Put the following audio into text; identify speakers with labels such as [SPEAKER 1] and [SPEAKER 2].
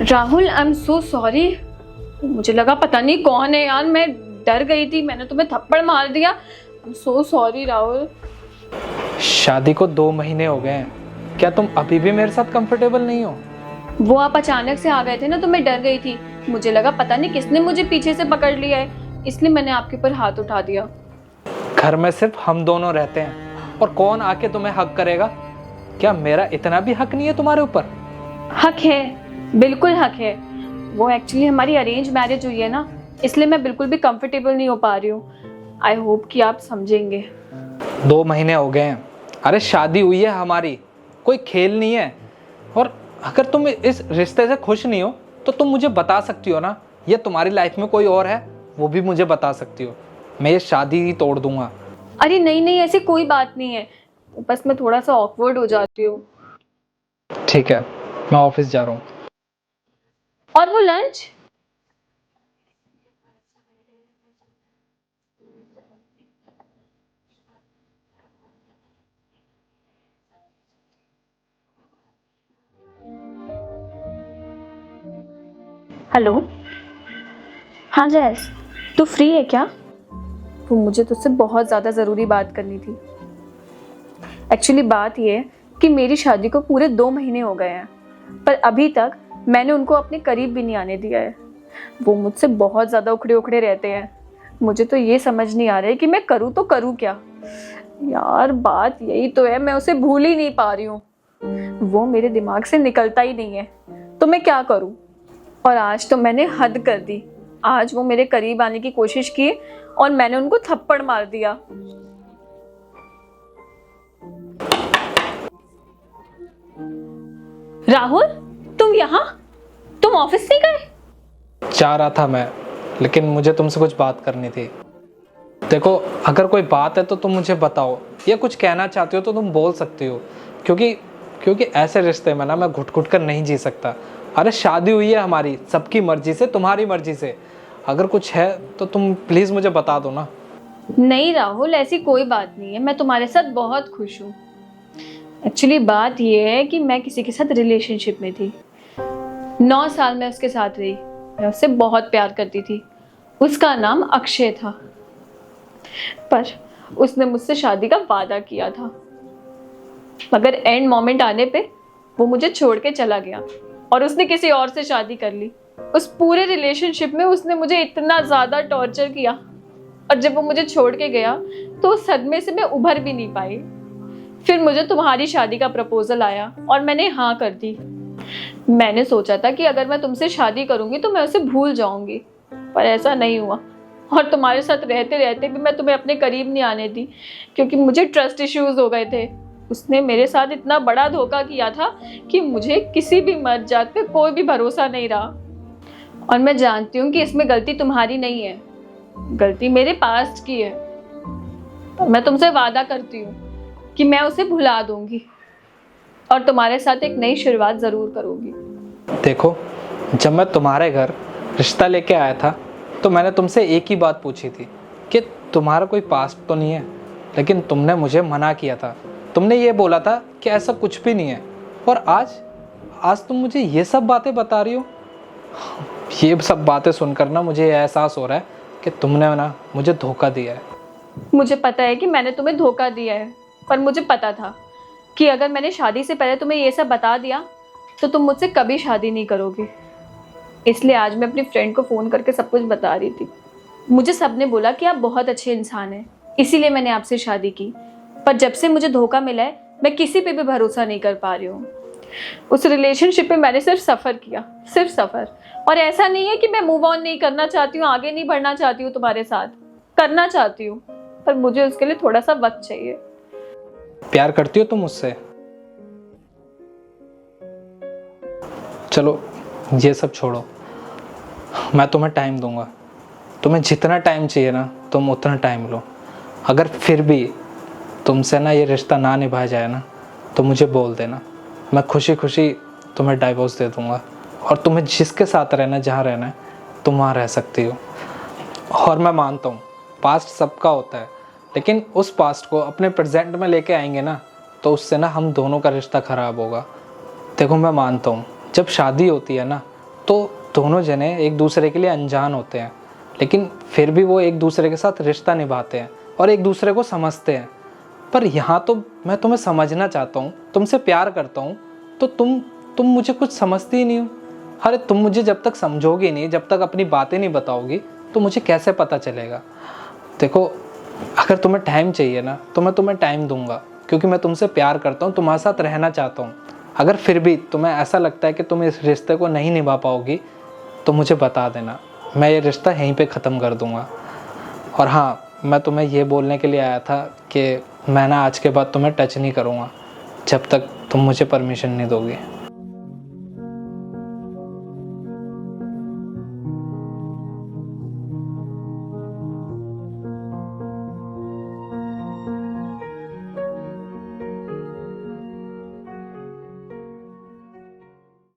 [SPEAKER 1] Rahul, I am so sorry. मुझे लगा पता नहीं कौन है यार, मैं डर गई थी, मैंने तुम्हें थप्पड़ मार दिया। I am so sorry Rahul.
[SPEAKER 2] शादी को 2 महीने हो गए हैं, क्या तुम अभी भी मेरे साथ कंफर्टेबल नहीं हो?
[SPEAKER 1] वो आप अचानक से आ गए थे ना, तो मैं डर गई थी। मुझे लगा पता नहीं किसने मुझे पीछे से पकड़ लिया है, इसलिए मैंने आपके ऊपर हाथ उठा दिया।
[SPEAKER 2] घर में सिर्फ हम दोनों रहते हैं और कौन आके तुम्हें हक करेगा? क्या मेरा इतना भी हक नहीं है तुम्हारे ऊपर?
[SPEAKER 1] हक है, बिल्कुल हक है। वो एक्चुअली हमारी अरेंज मैरिज हुई है ना, इसलिए मैं बिल्कुल भी कंफर्टेबल नहीं हो पा रही हूँ। आई होप कि आप समझेंगे।
[SPEAKER 2] 2 महीने हो गए हैं। अरे शादी हुई है हमारी, कोई खेल नहीं है। और अगर तुम इस रिश्ते से खुश नहीं हो तो तुम मुझे बता सकती हो ना, ये तुम्हारी लाइफ में कोई और है वो भी मुझे बता सकती हो। मैं ये शादी ही तोड़ दूंगा।
[SPEAKER 1] अरे नहीं नहीं, ऐसी कोई बात नहीं है, बस मैं थोड़ा सा ऑकवर्ड हो जाती हूँ।
[SPEAKER 2] ठीक है, मैं ऑफिस जा रहा हूँ।
[SPEAKER 1] और वो लंच? हेलो। हाँ जैस, तू फ्री है क्या? तो मुझे तुझसे बहुत ज़्यादा ज़रूरी बात करनी थी। एक्चुअली बात ये है कि मेरी शादी को पूरे 2 महीने हो गए हैं, पर अभी तक मैंने उनको अपने करीब भी नहीं आने दिया है। वो मुझसे बहुत ज़्यादा उखड़े उखड़े रहते हैं। मुझे तो ये समझ नहीं आ रहा है कि मैं करूँ तो करूँ क्या। यार बात यही तो है, मैं उसे भूल ही नहीं पा रही हूँ। वो मेरे दिमाग से निकलता ही नहीं है, तो मैं क्या करूँ। और आज तो मैंने हद कर दी। आज वो मेरे करीब आने की कोशिश की और मैंने उनको थप्पड़ मार दिया। राहुल, तुम यहाँ? तुम ऑफिस नहीं गए?
[SPEAKER 2] जा रहा था मैं, लेकिन मुझे तुमसे कुछ बात करनी थी। देखो, अगर कोई बात है तो तुम मुझे बताओ, या कुछ कहना चाहती हो तो तुम बोल सकती हो, क्योंकि ऐसे रिश्ते में ना मैं घुट घुट कर नहीं जी सकता। अरे शादी हुई है हमारी, सबकी मर्जी से, तुम्हारी मर्जी से। अगर कुछ है तो तुम प्लीज़ मुझे बता दो ना।
[SPEAKER 1] नहीं राहुल, ऐसी कोई बात नहीं है, मैं तुम्हारे साथ बहुत खुश हूँ। एक्चुअली बात यह है कि मैं किसी के साथ रिलेशनशिप में थी। 9 साल मैं उसके साथ रही। मैं उससे बहुत प्यार करती थी। उसका नाम अक्षय था, पर उसने मुझसे शादी का वादा किया था, मगर एंड मोमेंट आने पे वो मुझे छोड़ के चला गया और उसने किसी और से शादी कर ली। उस पूरे रिलेशनशिप में उसने मुझे इतना ज़्यादा टॉर्चर किया, और जब वो मुझे छोड़ के गया तो उस सदमे से मैं उभर भी नहीं पाई। फिर मुझे तुम्हारी शादी का प्रपोजल आया और मैंने हाँ कर दी। मैंने सोचा था कि अगर मैं तुमसे शादी करूंगी तो मैं उसे भूल जाऊंगी, पर ऐसा नहीं हुआ। और तुम्हारे साथ रहते रहते भी मैं तुम्हें अपने करीब नहीं आने दी, क्योंकि मुझे ट्रस्ट इश्यूज हो गए थे। उसने मेरे साथ इतना बड़ा धोखा किया था कि मुझे किसी भी मर्द जात पे कोई भी भरोसा नहीं रहा। और मैं जानती हूँ कि इसमें गलती तुम्हारी नहीं है, गलती मेरे पास्ट की है। और मैं तुमसे वादा करती हूँ कि मैं उसे भुला दूंगी और तुम्हारे साथ एक नई शुरुआत जरूर करूंगी।
[SPEAKER 2] देखो, जब मैं तुम्हारे घर रिश्ता लेके आया था तो मैंने तुमसे एक ही बात पूछी थी कि तुम्हारा कोई पास्ट तो नहीं है, लेकिन तुमने मुझे मना किया था। तुमने ये बोला था कि ऐसा कुछ भी नहीं है, और आज तुम मुझे ये सब बातें बता रही हो। ये सब बातें सुनकर ना मुझे एहसास हो रहा है कि तुमने ना मुझे धोखा दिया है।
[SPEAKER 1] मुझे पता है कि मैंने तुम्हें धोखा दिया है, पर मुझे पता था कि अगर मैंने शादी से पहले तुम्हें ये सब बता दिया तो तुम मुझसे कभी शादी नहीं करोगे। इसलिए आज मैं अपनी फ्रेंड को फ़ोन करके सब कुछ बता रही थी। मुझे सबने बोला कि आप बहुत अच्छे इंसान हैं, इसीलिए मैंने आपसे शादी की। पर जब से मुझे धोखा मिला है, मैं किसी पे भी भरोसा नहीं कर पा रही हूँ। उस रिलेशनशिप में मैंने सिर्फ सफ़र किया, सिर्फ सफ़र। और ऐसा नहीं है कि मैं मूव ऑन नहीं करना चाहती हूँ, आगे नहीं बढ़ना चाहती हूँ, तुम्हारे साथ करना चाहती हूँ, पर मुझे उसके लिए थोड़ा सा वक्त चाहिए।
[SPEAKER 2] प्यार करती हो तुम मुझसे? चलो ये सब छोड़ो, मैं तुम्हें टाइम दूंगा। तुम्हें जितना टाइम चाहिए ना तुम उतना टाइम लो। अगर फिर भी तुमसे ना ये रिश्ता ना निभाया जाए ना तो मुझे बोल देना, मैं खुशी खुशी तुम्हें डाइवोर्स दे दूंगा। और तुम्हें जिसके साथ रहना, जहाँ रहना है, तुम वहाँ रह सकती हो। और मैं मानता हूँ पास्ट सबका होता है, लेकिन उस पास्ट को अपने प्रेजेंट में लेके आएंगे ना तो उससे ना हम दोनों का रिश्ता ख़राब होगा। देखो, मैं मानता हूँ जब शादी होती है ना तो दोनों जने एक दूसरे के लिए अनजान होते हैं, लेकिन फिर भी वो एक दूसरे के साथ रिश्ता निभाते हैं और एक दूसरे को समझते हैं। पर यहाँ तो मैं तुम्हें समझना चाहता हूँ, तुमसे प्यार करता हूँ, तो तुम मुझे कुछ समझती ही नहीं हो। अरे तुम मुझे जब तक समझोगी नहीं, जब तक अपनी बातें नहीं बताओगी, तो मुझे कैसे पता चलेगा। देखो, अगर तुम्हें टाइम चाहिए ना, तो मैं तुम्हें टाइम दूंगा, क्योंकि मैं तुमसे प्यार करता हूँ, तुम्हारे साथ रहना चाहता हूँ। अगर फिर भी तुम्हें ऐसा लगता है कि तुम इस रिश्ते को नहीं निभा पाओगी, तो मुझे बता देना, मैं ये रिश्ता यहीं पे ख़त्म कर दूंगा। और हाँ, मैं तुम्हें ये बोलने के लिए आया था कि मैं ना आज के बाद तुम्हें टच नहीं करूँगा जब तक तुम मुझे परमिशन नहीं दोगे।